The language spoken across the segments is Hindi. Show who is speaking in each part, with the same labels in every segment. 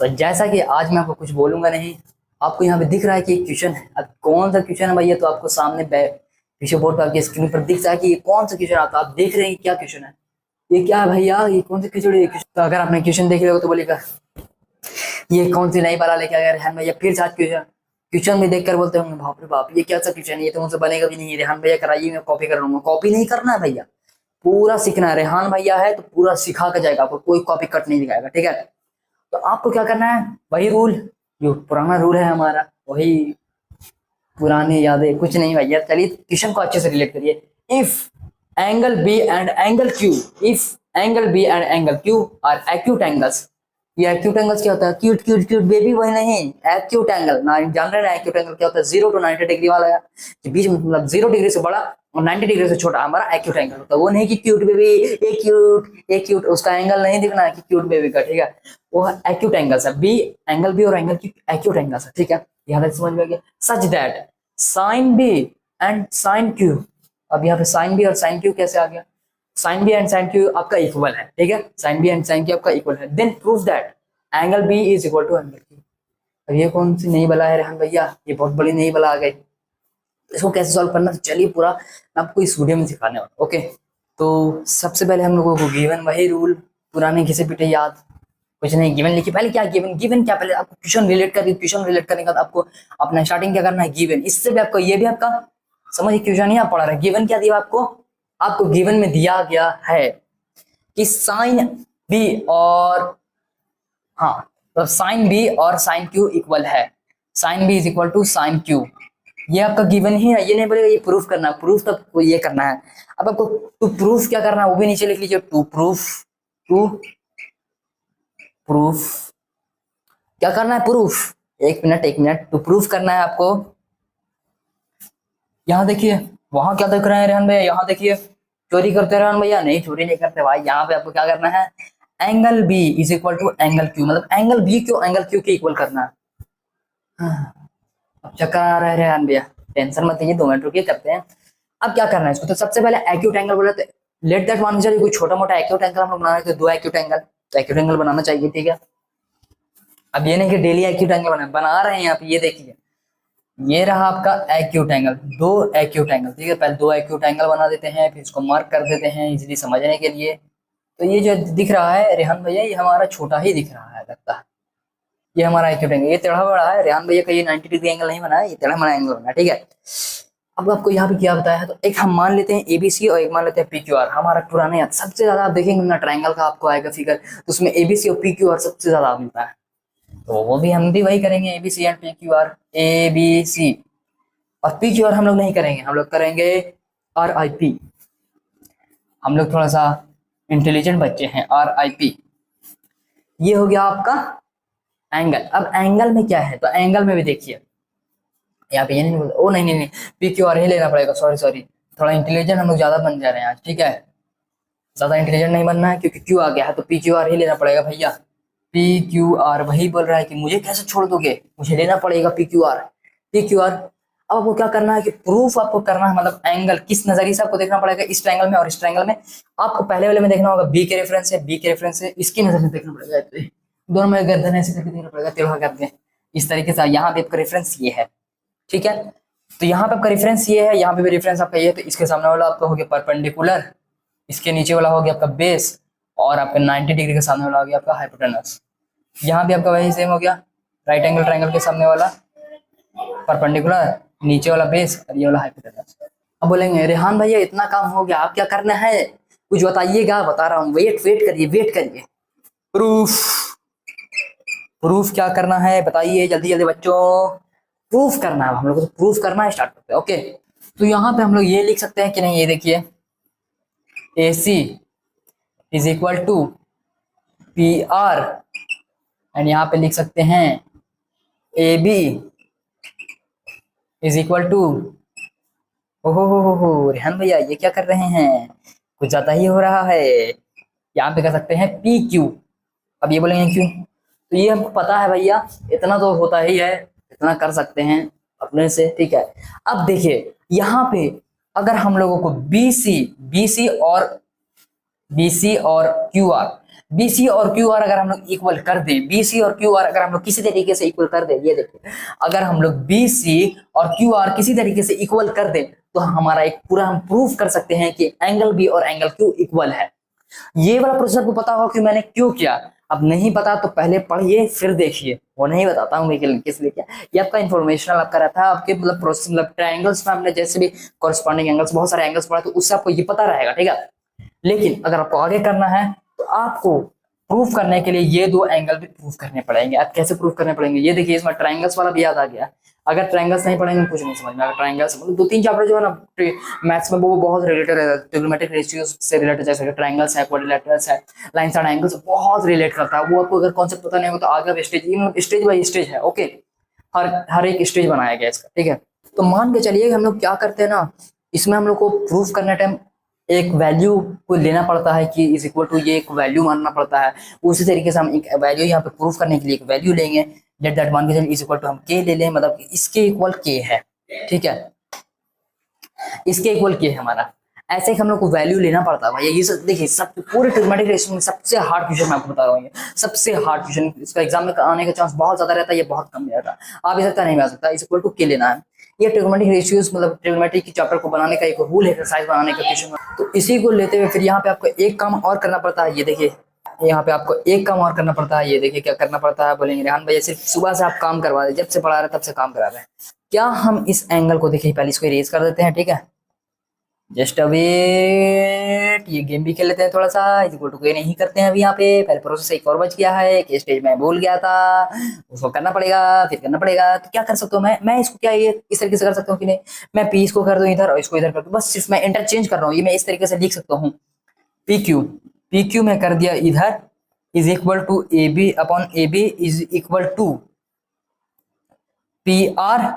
Speaker 1: तो जैसा कि आज मैं आपको कुछ बोलूंगा नहीं, आपको यहाँ पे दिख रहा है कि एक क्वेश्चन है। अब कौन सा क्वेश्चन है भैया, तो आपको सामने पीछे बोर्ड पर आपकी स्क्रीन पर दिख रहा है कि ये कौन सा क्वेश्चन आता है। आप देख रहे हैं क्या क्वेश्चन है, ये क्या है भैया, ये कौन सा क्वेश्चन है। तो अगर आपने क्वेश्चन देख लिया हो तो बोलेगा ये कौन सी नई वाला लेके आया रेहान भैया, फिर साथ क्वेश्चन क्वेश्चन में देखकर बोलते होंगे बाप रे बाप ये क्या सा क्वेश्चन है, ये तो मुझसे बनेगा भी नहीं। रेहान भैया कराइए, मैं कॉपी कर लूंगा। कॉपी नहीं करना है भैया, पूरा सीखना है। रेहान भैया है तो पूरा सिखा कर जाएगा आपको, कोई कॉपी कट नहीं दिखाएगा, ठीक है। तो आपको क्या करना है, वही रूल जो पुराना रूल है हमारा, वही पुरानी यादें, कुछ नहीं भैया। चलिए क्वेश्चन को अच्छे से रिलेट करिए। If angle B and angle Q, if angle B and angle Q are acute angles. ये एक्यूट एंगल्स क्या होता है, क्यूट क्यूट क्यूट बेबी, वही नहीं, एक्यूट एंगल ना जान रहे हैं। एक्यूट एंगल क्या होता है, 0 to 90 डिग्री वाला है, बीच में मतलब 0 डिग्री से बड़ा और 90 डिग्री से छोटा हमारा एक्यूट एंगल होता है। वो नहीं कि क्यूट बेबी ए क्यूट, उसका एंगल नहीं दिखना है कि क्यूट बेबी का, ठीक है। वो एक्यूट एंगल्स है, बी एंगल बी और एंगल की एक्यूट एंगल्स है, ठीक है। यहाँ तक समझ में आ गया। Such that sine B and sine Q, अब यहाँ पे साइन बी और साइन क्यू कैसे आ गया, sine B and sine Q आपका इक्वल है, ठीक है। Sine B and sine Q आपका इक्वल है, then prove that angle B is equal to angle Q. अब ये कौन सी नई बला है रेहान भैया, ये बहुत बड़ी नई बला आ गई। इसको कैसे सॉल्व करना, तो चलिए पूरा मैं आपको इस वीडियो में सिखाने वाला, ओके। तो सबसे पहले हम लोगों को गिवन वही रूल पुराने घिसे पिटे याद, कुछ नहीं। गिवन लिखिए पहले, क्या गिवन, गिवन क्या, पहले आपको क्वेश्चन रिलेट करिए। क्वेश्चन रिलेट करने के बाद आपको अपना स्टार्टिंग क्या करना है, गिवन। इससे भी आपको ये भी आपका समझिए क्वेश्चन ही आप पढ़ा रहे। गिवन क्या दिया आपको, आपको गिवन में दिया गया है कि साइन बी और हाँ, तो साइन बी और साइन क्यू इक्वल है, sine B is equal to sine Q. ये आपका गिवन ही है, ये नहीं बोलेगा ये प्रूफ करना है, प्रूफ तब ये करना है। अब आपको टू प्रूफ क्या करना है वो भी नीचे लिख लीजिए, टू प्रूफ, टू प्रूफ क्या करना है, प्रूफ। एक मिनट, टू प्रूफ करना है आपको। यहाँ देखिए, वहां क्या देख रहे हैं रेहान भैया, यहाँ देखिए, चोरी करते रेहान भैया, नहीं चोरी नहीं करते भाई। यहाँ पे आपको क्या करना है, angle B is equal to angle Q, मतलब एंगल बी क्यों एंगल क्यू के इक्वल करना है। अब चक्कर आ रहा है रेहान भैया, टेंशन मत लीजिए, 2 मिनट रुकिए, करते हैं। अब क्या करना है इसको, तो सबसे पहले एक्यूट एंगल बोले तो लेट दैट मान चलिए कोई छोटा मोटा एक्यूट एंगल हम लोग बना रहे थे, 2 एक्यूट एंगल, तो एक्यूट एंगल बनाना चाहिए, ठीक है। अब ये नहीं कि डेली एक्यूट एंगल बना रहे हैं आप, ये देखिए ये रहा आपका एक्यूट एंगल, 2 एक्यूट एंगल, ठीक है। पहले 2 एक्यूट एंगल बना देते हैं, फिर इसको मार्क कर देते हैं इजीली समझने के लिए। तो ये जो दिख रहा है रेहान भैया, ये हमारा छोटा ही दिख रहा है लगता है, ये हमारा एक्यूट एंगल, ये टेढ़ा बड़ा है। रेहान भैया का ये 90 डिग्री एंगल नहीं बना है, ये टेढ़ा बड़ा एंगल बना है, ठीक है। अब आपको यहाँ पे क्या बताया है, तो एक हम मान लेते हैं एबीसी और एक मान लेते हैं पीक्यूआर। हमारा पुराने याद सबसे ज्यादा आप देखेंगे ना ट्रायंगल का आपको आएगा फिगर, तो उसमें एबीसी और पीक्यूआर सबसे ज्यादा मिलता है। तो वो भी हम भी वही करेंगे, एबीसी एंड पीक्यूआर, एबीसी और पीक्यूआर हम लोग नहीं करेंगे, हम लोग करेंगे आरआईपी। हम लोग थोड़ा सा इंटेलिजेंट बच्चे हैं, आरआईपी। ये हो गया आपका एंगल। अब एंगल में क्या है, तो एंगल में भी देखिए यहाँ पे ये नहीं बोलते, ओ नहीं पीक्यूआर ही लेना पड़ेगा, सॉरी, थोड़ा इंटेलिजेंट हम लोग ज्यादा बन जा रहे हैं आज, ठीक है। ज्यादा इंटेलिजेंट नहीं बनना है क्योंकि क्यू आ गया है, तो पीक्यूआर ही लेना पड़ेगा भैया। पीक्यूआर वही बोल रहा है कि मुझे कैसे छोड़ दोगे, मुझे लेना पड़ेगा पीक्यूआर। अब आपको क्या करना है कि प्रूफ आपको करना है, मतलब एंगल किस नजरिए से आपको देखना पड़ेगा, इस ट्रायंगल में और इस ट्रायंगल में। आपको पहले वाले में देखना होगा बी के रेफरेंस है, बी के रेफरेंस है, इसकी नजर से देखना पड़ेगा, दोनों में गर्दन ऐसे करके देखना पड़ेगा, तिरछा करके इस तरीके से। यहाँ पे आपका रेफरेंस ये है, ठीक है। तो यहाँ पे आपका रेफरेंस ये है, यहाँ पे भी रेफरेंस आपका ये है, तो इसके सामने वाला आपका हो गया परपेंडिकुलर, इसके नीचे वाला हो गया आपका बेस, और आपका 90 डिग्री के सामने वाला हो गया आपका हाइपोटेनस। यहाँ भी आपका वही सेम हो गया, राइट एंगल ट्रायंगल के सामने वाला परपेंडिकुलर, नीचे वाला बेस और ये वाला हाइपोटेनस। अब बोलेंगे रेहान भैया इतना काम हो गया, आप क्या करना है, कुछ बताइएगा। बता रहा हूँ, वेट करिए। प्रूफ क्या करना है बताइए, जल्दी बच्चों, प्रूफ करना है हम लोग को, तो प्रूफ करना स्टार्ट करते हैं, ओके। तो यहाँ पे हम लोग ये लिख सकते हैं कि नहीं, ये देखिए AC is equal to PR, and यहाँ पे लिख सकते हैं AB इज इक्वल टू, ओहो रेहान भैया ये क्या कर रहे हैं, कुछ ज्यादा ही हो रहा है। यहाँ पे कर सकते हैं PQ। अब ये बोलेंगे क्यों, तो ये हमको पता है भैया, इतना तो होता ही है, इतना कर सकते हैं अपने से, ठीक है। अब देखिए यहाँ पे अगर हम लोगों को BC और QR BC और QR अगर हम लोग इक्वल कर दें, BC और QR अगर हम लोग किसी तरीके से इक्वल कर दें, ये देखिए अगर हम लोग BC और QR किसी तरीके से इक्वल कर दें तो हमारा एक पूरा हम प्रूफ कर सकते हैं कि एंगल B और एंगल Q इक्वल है। ये वाला प्रोसेस आपको पता होगा कि मैंने क्यों किया, अब नहीं पता तो पहले पढ़िए फिर देखिए, वो नहीं बताता हूँ मैं किस लिए क्या। ये आपका इन्फॉर्मेशनल आपका रहता है, आपके मतलब प्रोसेस मतलब ट्रायंगल्स में आपने जैसे भी कॉरेस्पॉन्डिंग एंगल्स बहुत सारे एंगल्स पढ़ा तो उससे आपको ये पता रहेगा, ठीक है। लेकिन अगर आपको आगे करना है तो आपको प्रूफ करने के लिए ये दो एंगल भी प्रूफ करने पड़ेंगे। आप कैसे प्रूफ करने पड़ेंगे, ये देखिए इसमें ट्रायंगल्स वाला भी याद आ गया। अगर ट्रायंगल्स नहीं पढ़ेंगे कुछ नहीं समझ में आएगा। ट्रायंगल्स मतलब 2-3 चैप्टर जो है ना मैथ्स में वो बहुत रिलेटेड है, ट्रिग्नोमेट्रिक रेशियोज से रिलेटेड, जैसे ट्रायंगल्स है, क्वाड्रिलेटरल्स है, लाइन्स एंड एंगल्स बहुत रिलेट करता है। वो आपको अगर कॉन्सेप्ट पता नहीं होगा तो आगे स्टेज स्टेज बाय स्टेज है, ओके, हर एक स्टेज बनाया गया इसका, ठीक है। तो मान के चलिए हम लोग क्या करते हैं ना, इसमें हम लोग को प्रूफ करने टाइम एक वैल्यू को लेना पड़ता है कि इज इक्वल टू, ये एक वैल्यू मानना पड़ता है। उसी तरीके से हम एक वैल्यू यहाँ पे प्रूफ करने के लिए एक वैल्यू लेंगे, लेट दैट मान के चलिए इज इक्वल टू हम के ले लें, मतलब इसके इक्वल के है, ठीक है, इसके इक्वल के है हमारा। ऐसे ही हम लोग को वैल्यू लेना पड़ता है भाई। ये सब देखिए, सब पूरे ट्रिग्नोमेट्रिक रेशियो में सबसे हार्ड क्वेश्चन मैं आपको बता रहा हूँ, ये सबसे हार्ड क्वेश्चन, इसका एग्जाम में आने का चांस बहुत ज्यादा रहता है, ये बहुत कम रहता है, आ भी सकता नहीं आ सकता। इज इक्वल टू के लेना है। ये ट्रिग्नोमेट्रिक रेशियोज मतलब ट्रिग्नोमेट्रिक की चैप्टर को बनाने का एक रूल है, एक्सरसाइज बनाने का क्वेश्चन। तो इसी को लेते हुए फिर यहाँ पे आपको एक काम और करना पड़ता है, ये देखिए यहाँ पे आपको एक काम और करना पड़ता है, ये देखिए क्या करना पड़ता है। बोलेंगे रेहान भैया सिर्फ सुबह से आप काम करवा रहे, जब से पढ़ा रहे तब से काम करा रहे हैं क्या। हम इस एंगल को देखिए पहले इसको इरेज कर देते हैं, ठीक है, जस्ट वेट, ये गेम भी खेल लेते हैं थोड़ा सा। इक्वल टू के नहीं करते हैं अभी, यहाँ पे पहले प्रोसेस एक और बच गया है कि स्टेज में भूल गया था, उसको करना पड़ेगा, फिर करना पड़ेगा। तो क्या कर सकता हूँ मैं इसको क्या ये इस तरीके से कर सकता हूँ कि नहीं, मैं पी इसको कर दूं इधर और इसको इधर कर दूं, बस सिर्फ मैं इंटरचेंज कर रहा हूँ। ये मैं इस तरीके से लिख सकता हूँ, पी क्यू में कर दिया इधर is equal to A B upon A B is equal to P R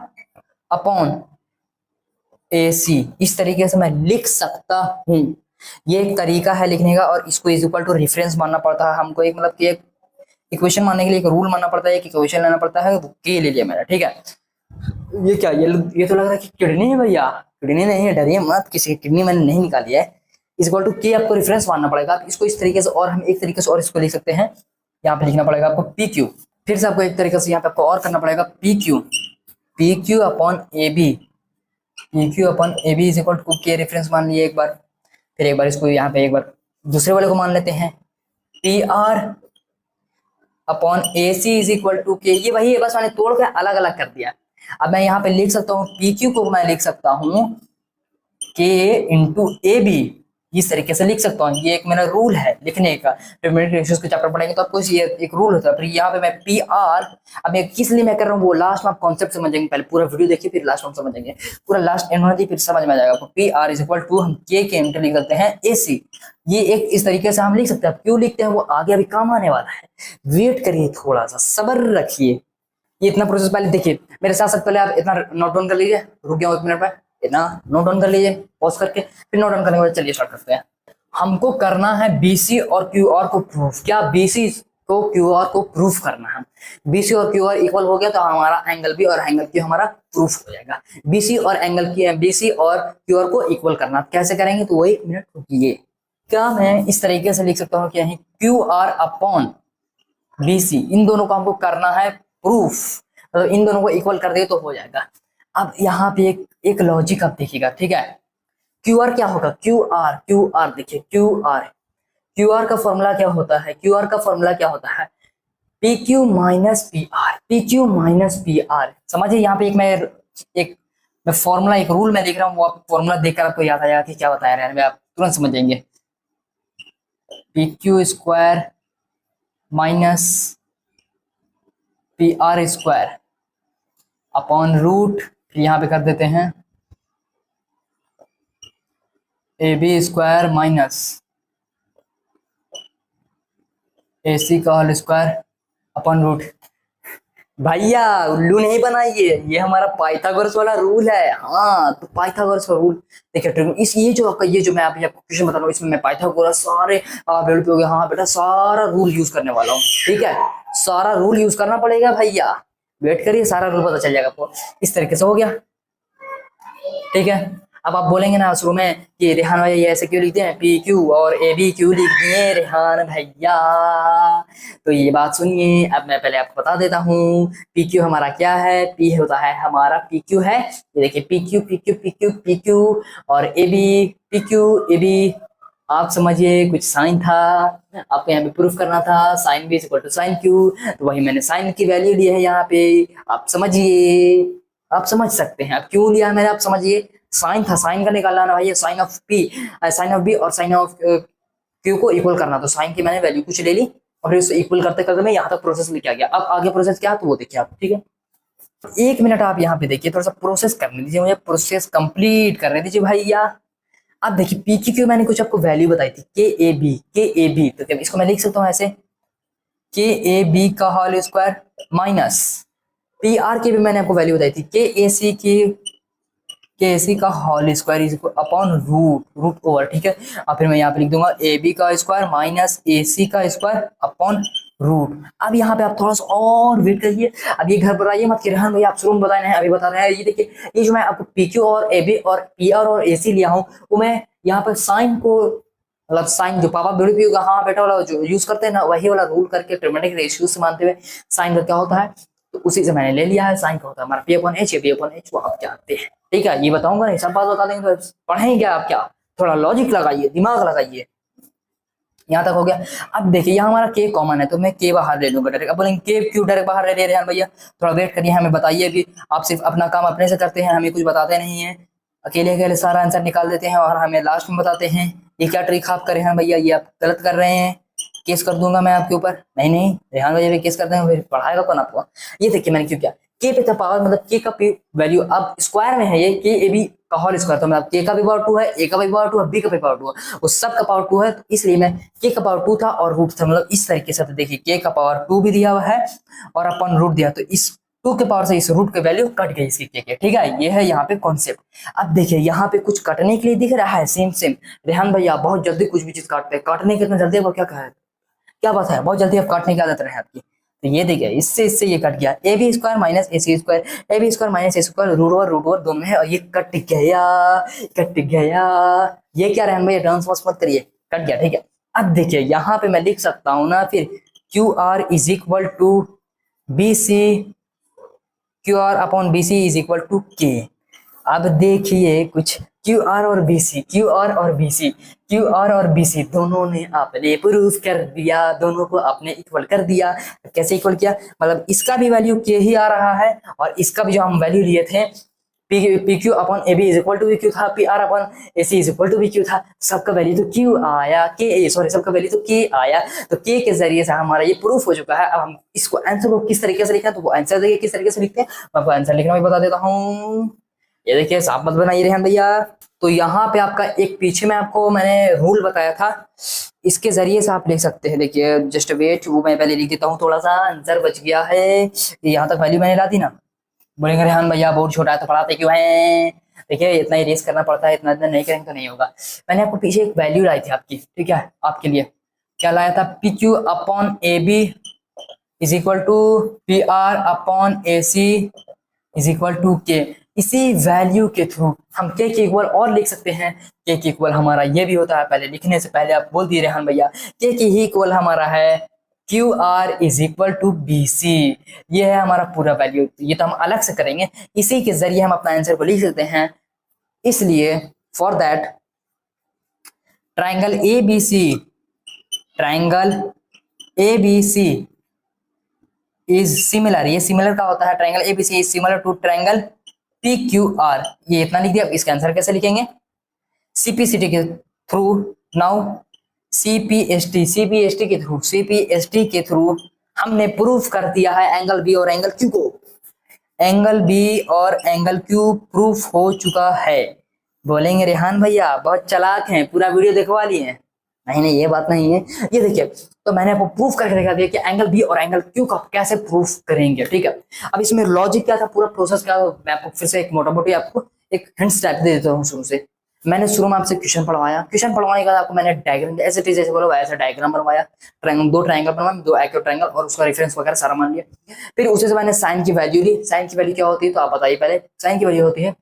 Speaker 1: upon AC। इस तरीके से मैं लिख सकता हूँ। ये एक तरीका है लिखने का, और इसको इज इक्वल टू रेफरेंस मानना पड़ता है हमको। एक मतलब कि एक इक्वेशन मानने के लिए एक रूल मानना पड़ता है, एक इक्वेशन लेना पड़ता है, तो के ले लिया मैंने, ठीक है। ये क्या, ये तो लग रहा है कि किडनी है भैया, किडनी नहीं है, डरिए मत, किसी की किडनी मैंने नहीं निकाली है। इज इक्वल टू के आपको रेफरेंस मानना पड़ेगा। आप इसको इस तरीके से, और हम एक तरीके से और इसको लिख सकते हैं, यहाँ पे लिखना पड़ेगा आपको पी क्यू। फिर से आपको एक तरीके से यहाँ पे आपको और करना पड़ेगा P Q upon A B, P Q upon A B is equal to K reference मान लिए एक बार। फिर एक बार इसको यहाँ पे एक बार दूसरे वाले को मान लेते हैं, P R upon A C is equal to K. ये वही है, बस मैंने तोड़ के अलग अलग कर दिया। अब मैं यहाँ पे लिख सकता हूँ पी क्यू को मैं लिख सकता हूँ के इंटू ए बी, इस तरीके से लिख सकता हूँ। ये एक मेरा रूल है लिखने का। ट्रिग्नोमेट्रिक रेशियोज के चैप्टर पढ़ेंगे तो आपको ये एक रूल होता है। फिर यहाँ पे मैं पी आर, अब मैं किस लिए मैं कर रहा हूँ वो लास्ट में आप कॉन्सेप्ट समझेंगे, पहले पूरा वीडियो देखिए फिर लास्ट में समझेंगे, पूरा लास्ट एंड होना चाहिए फिर समझ में आ जाएगा आपको। P R is equal to हम के इंटू लिख सकते हैं ए सी। ये एक इस तरीके से हम लिख सकते हैं। क्यों लिखते हैं वो आगे अभी काम आने वाला है, वेट करिए, थोड़ा सा सब्र रखिए। ये इतना प्रोसेस पहले देखिए मेरे साथ साथ, पहले आप इतना नोट डाउन कर लीजिए, रुक गया 1 मिनट में, इतना नोट डाउन कर लीजिए पॉज करके, फिर नोट डाउन करने के बाद चलिए स्टार्ट करते हैं। हमको करना है BC और QR को प्रूफ। क्या BC को QR को प्रूफ करना है। BC और QR इक्वल हो गया तो हमारा एंगल B और एंगल Q हमारा प्रूफ हो जाएगा। BC और BC और QR को इक्वल करना कैसे करेंगे, तो वही 1 मिनट रुकिए। क्या मैं इस तरीके से लिख सकता हूँ कि यही QR अपॉन BC, इन दोनों को हमको करना है प्रूफ, तो इन दोनों को इक्वल कर दे तो हो जाएगा। अब यहाँ पे एक लॉजिक आप देखिएगा, ठीक है। QR क्या होगा, QR देखिए, QR का फॉर्मूला क्या होता है, QR का फॉर्मूला क्या होता है, PQ माइनस PR। समझिए यहाँ पे मैं फॉर्मूला, एक रूल मैं देख रहा हूँ, वो आप फॉर्मूला देखकर आपको याद आएगा कि क्या बताया रहा है, आप तुरंत समझ जाएंगे। PQ square minus PR square upon root, यहाँ पे कर देते हैं AB स्क्वायर माइनस AC का होल स्क्वायर अपॉन रूट। भैया उल्लू नहीं बनाइए, ये हमारा पाइथागोरस वाला रूल है। हाँ, तो पाइथागोरस का रूल देखिए, इस ये जो मैं अभी आपको क्वेश्चन बता रहा हूँ, इसमें मैं पाइथागोरस सारे बेड़ पे हो गया। हाँ बेटा, सारा रूल यूज करने वाला हूँ, ठीक है, सारा रूल यूज करना पड़ेगा भैया, वेट करिए, सारा रूल पता चल जाएगा आपको। इस तरीके से हो गया, ठीक है। अब आप बोलेंगे ना शुरू में कि रेहान भैया ये ऐसे क्यों लिखते हैं, पी क्यू और ए बी क्यों लिख दिए रेहान भैया। तो ये बात सुनिए, अब मैं पहले आपको बता देता हूँ पी क्यू हमारा क्या है। पी होता है हमारा पी क्यू है, ये देखिए P Q P Q P Q P Q, और A B P Q A B. आप समझिए कुछ साइन था, आपको यहाँ पे प्रूफ करना था sine B equal to sine Q, तो वही मैंने साइन की वैल्यू ली है यहाँ पे। आप समझिए, आप समझ सकते हैं अब क्यों लिया मैंने, आप समझिए। साइन था, साइन का निकालना ना भाई, sine of P, sine of B और साइन ऑफ क्यू को इक्वल करना, तो साइन की मैंने वैल्यू कुछ ले ली और फिर उसको इक्वल करते करते मैं यहाँ तक प्रोसेस लेके आ गया। अब आगे प्रोसेस क्या, तो वो देखिए आप, ठीक है। एक मिनट आप यहाँ पे देखिए, थोड़ा सा प्रोसेस करने दीजिए मुझे, प्रोसेस कंप्लीट करने दीजिए भैया। अब देखिए पी की क्यू मैंने कुछ आपको वैल्यू बताई थी, के ए बी, तो क्या इसको मैं लिख सकता हूँ ऐसे, के ए बी का whole square minus P R की भी मैंने आपको वैल्यू बताई थी, के ए सी का whole square is upon root over, ठीक है। अब फिर मैं यहाँ पे लिख दूंगा ए बी का स्क्वायर माइनस ए सी का स्क्वायर अपॉन रूट। अब यहाँ पे आप थोड़ा सा और वेट करिए, अब ये घर पर आइए मत कि रेहान भाई आप शुरू में बताए हैं, अभी बता रहे हैं। ये देखिए, ये जो मैं आपको पी क्यू और ए बी और पी आर और ए सी लिया हूँ, वो मैं यहाँ पर साइन को, मतलब साइन जो पापा बड़ी पी का हाँ बेटा वाला जो यूज करते हैं ना, वही वाला रूल करके ट्रिग्नोमेट्रिक रेशियो से मानते हुए साइन का क्या होता है, तो उसी से मैंने ले लिया है। साइन का होता है हमारा P upon H, P upon H वो आप जानते हैं, ठीक है। ये बताऊंगा नहीं, सब बात बता देंगे तो पढ़ेंगे क्या आप, क्या थोड़ा लॉजिक लगाइए, दिमाग लगाइए। यहाँ तक हो गया। अब देखिए यहाँ हमारा के कॉमन है, तो मैं के बाहर ले लूंगा डायरेक्ट। अब बोलेंगे के क्यों डायरेक्ट बाहर ले रहे हैं भैया, थोड़ा वेट करिए, हमें बताइए भी। आप सिर्फ अपना काम अपने से करते हैं, हमें कुछ बताते नहीं है, अकेले अकेले सारा आंसर निकाल देते हैं और हमें लास्ट में बताते हैं। ये क्या ट्रिक आप करे हैं भैया, ये आप गलत कर रहे हैं, केस कर दूंगा मैं आपके ऊपर। नहीं नहीं, रेहान भैया भी केस करते हैं, फिर पढ़ाएगा कौन आपको। ये देखिए मैंने क्यों किया, के पे था पावर, मतलब के का वैल्यू अब स्क्वायर में है, ये के ए बी का होल स्क्वायर, तो मतलब के का भी पावर 2 है, ए का भी पावर 2 है, बी का भी पावर 2 है, उस सब का पावर 2 है, तो इसलिए मैं के का पावर 2 था और रूट था, मतलब इस तरीके से। तो देखिए के का पावर 2 भी दिया हुआ है और अपन रूट दिया, तो इस 2 के पावर से इस रूट की वैल्यू कट गई इसकी के, ठीक है। ये है यहाँ पे कॉन्सेप्ट। अब देखिए यहाँ पे कुछ कटने के लिए दिख रहा है, सेम सेम। रेहान भैया बहुत जल्दी कुछ भी चीज काटते हैं, काटने के इतना जल्दी आपको क्या कहा है, क्या बात है, बहुत जल्दी आप काटने की आदत रहे आपकी। तो ये देखिए इससे इससे ये कट गया, A B square minus A C square, A B square minus A square root over दोनों में है, और ये कट गया, कट गया। ये क्या रहन भाई, डांस वांस मत करिए, कट गया, ठीक है। अब देखिए यहाँ पे मैं लिख सकता हूँ ना, फिर Q R is equal to B C, Q R upon B C is equal to K. अब देखिए कुछ क्यू आर और बी सी, क्यू आर और बी सी, क्यू आर और बी सी दोनों ने आपने प्रूफ कर दिया, दोनों को आपने इक्वल कर दिया। कैसे इक्वल किया, मतलब इसका भी वैल्यू के ही आ रहा है और इसका भी जो हम वैल्यू लिए थे P Q upon A B is equal to B Q था, P R upon A C is equal to B Q था, सबका वैल्यू तो क्यू आया, के सॉरी सबका वैल्यू तो के आया। तो के जरिए से हमारा ये प्रूफ हो चुका है। अब हम इसको आंसर को किस तरीके से लिखा है, तो वो आंसर देखिए किस तरीके से लिखते हैं, मैं आपको आंसर लिखना भी बता देता हूँ। ये देखिए साफ मत बनाइए रेहान भैया। तो यहाँ पे आपका एक पीछे में आपको मैंने रूल बताया था, इसके जरिए से आप लिख सकते हैं। देखिए जस्ट वेट, वो मैं पहले लिख देता हूँ, थोड़ा सा आंसर बच गया है। यहाँ तक वैल्यू मैंने ला दी ना, बोलेंगे रेहान भैया बहुत छोटा है तो पढ़ाते क्यों हैं। देखिए इतना ही रेस करना पड़ता है, इतना इतना नहीं करेंगे तो नहीं होगा। मैंने आपको पीछे एक वैल्यू लाई थी आपकी, ठीक है, आपके लिए क्या लाया था, P Q upon A B is equal to P R upon A C is equal to K. इसी वैल्यू के थ्रू हम के इक्वल और लिख सकते हैं। के इक्वल हमारा ये भी होता है, पहले लिखने से पहले आप बोल दिए रेहान भैया, के ही इक्वल हमारा है Q R is equal to B C. ये है हमारा पूरा वैल्यू, ये तो हम अलग से करेंगे, इसी के जरिए हम अपना आंसर को लिख सकते हैं। इसलिए for that triangle A B C, triangle A B C is similar, ये सिमिलर का होता है, triangle A B C is similar to triangle P Q R. ये इतना लिख दिया। इसका आंसर कैसे लिखेंगे, सीपीसीटी के थ्रू, नाउ सीपीएसटी के थ्रू हमने प्रूफ कर दिया है एंगल बी और एंगल क्यू को। एंगल बी और एंगल क्यू प्रूफ हो चुका है। बोलेंगे रेहान भैया बहुत चालाक हैं, पूरा वीडियो दिखवा लिए। नहीं नहीं ये बात नहीं है। ये देखिए तो मैंने आपको प्रूफ करके दिखा दिया कि एंगल बी और एंगल क्यू का कैसे प्रूफ करेंगे, ठीक है। अब इसमें लॉजिक क्या था, पूरा प्रोसेस क्या, मैं आपको फिर से एक मोटा मोटी आपको एक हिंट्स टाइप दे देता हूँ शुरू से। मैंने शुरू में आपसे क्वेश्चन पढ़वाया, क्वेश्चन पढ़वाने के बाद आपको मैंने डायग्राम ऐसे टीचर जैसे बोलो वैसा डायग्राम बनवाया, दो ट्रायंगल बनवाया, दो एक्यूट ट्रायंगल और उसका रेफरेंस वगैरह सारा मान लिया। फिर उसे से मैंने साइन की वैल्यू ली। साइन की वैल्यू क्या होती है तो आप बताइए पहले। साइन की वैल्यू होती है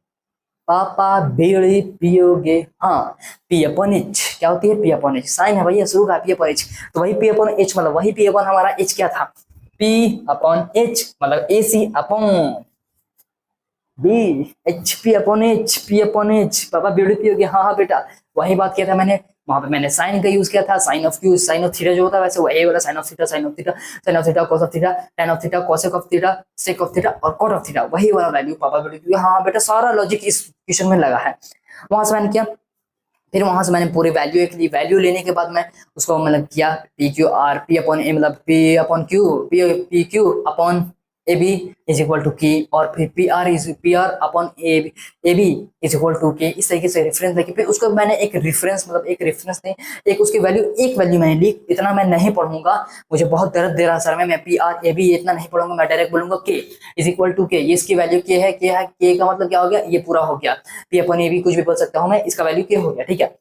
Speaker 1: पापा बीड़ी पियोगे, हाँ पी अपन एच क्या होती है, पी अपन एच साइन है भैया शुरू का, पी अपन एच, तो वही पी अपन एच मतलब वही पी अपन हमारा एच क्या था, पी अपन एच मतलब A C upon B, H P upon H, P upon H, पापा बीड़ी पियोगे, हाँ हाँ बेटा, वही बात किया था मैंने, वहां पे मैंने साइन का यूज किया था, sine of Q, sine of theta जो होता है वैसे वो ए वाला sine of theta, sine of theta, sine of theta, cos of theta, tan of theta, cosec of theta, sec of theta और कॉट ऑफ थीटा, वही वाला वैल्यू पापा बीड़ी पियोगे, हाँ बेटा सारा लॉजिक इस क्वेश्चन में लगा है। वहां से मैंने किया, फिर वहां से मैंने पूरे वैल्यू एक ली, वैल्यू लेने के बाद मैं उसको मतलब किया P Q R, P upon A मतलब P upon Q, P Q upon A B is equal to K, और फिर P R upon A B is equal to K, इस तरीके से रेफरेंस लेके फिर उसको मैंने एक रेफरेंस मतलब एक रेफरेंस नहीं, एक उसकी वैल्यू, एक वैल्यू मैंने ली, इतना मैं नहीं पढ़ूंगा, मुझे बहुत दर्द दे रहा सर में, मैं पी आर ए बी इतना नहीं पढ़ूंगा, मैं डायरेक्ट बोलूंगा के इज इक्वल टू के, ये इसकी वैल्यू के है, के का मतलब क्या हो गया, ये पूरा हो गया, पी अपॉन ए बी कुछ भी बोल सकता हूँ मैं, इसका वैल्यू के हो गया, ठीक है।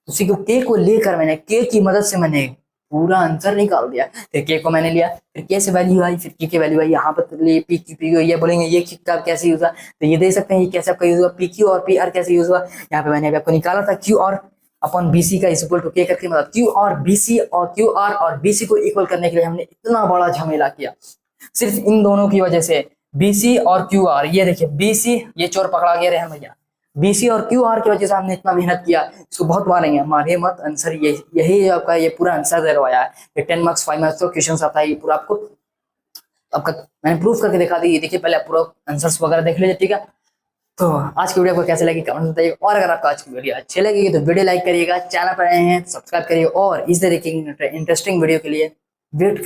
Speaker 1: उसी को के को लेकर मैंने के की मदद से मैंने पूरा आंसर निकाल दिया, फिर के को मैंने लिया, फिर के से वैल्यू आई, फिर के वैल्यू आई, यहाँ पर लिए पी क्यू पी क्यू, ये बोलेंगे ये का कैसे यूज हुआ, तो ये दे सकते हैं ये कैसे आपका यूज हुआ, पी क्यू और पी आर कैसे यूज हुआ, यहाँ पे मैंने अभी आपको निकाला था क्यू और अपन बीसी का इक्वल टू के करके, मतलब क्यू और बीसी और क्यू आर और बीसी को इक्वल करने के लिए हमने इतना बड़ा झमेला किया, सिर्फ इन दोनों की वजह से, बीसी और क्यू आर, ये देखिए बीसी, ये चोर पकड़ा गया रेहन भैया, बीसी और क्यू आर की वजह से हमने इतना मेहनत किया, इसको बहुत मारेंगे, मारिए मत, आंसर यही आपका ये पूरा आंसर दे है, ये 10 मार्क्स 5 मार्क्स तो क्वेश्चन आता है, ये पूरा आपको आपका मैंने प्रूफ करके दिखा दी, ये देखिए पहले आप पूरा आंसर्स वगैरह देख लीजिए, ठीक है। तो आज की वीडियो आपको कैसे लगी कमेंट में बताइए, और अगर आपको आज की वीडियो अच्छी लगेगी तो वीडियो लाइक करिएगा, चैनल पर आए हैं सब्सक्राइब करिए, और इस तरीके की इंटरेस्टिंग वीडियो के लिए वेट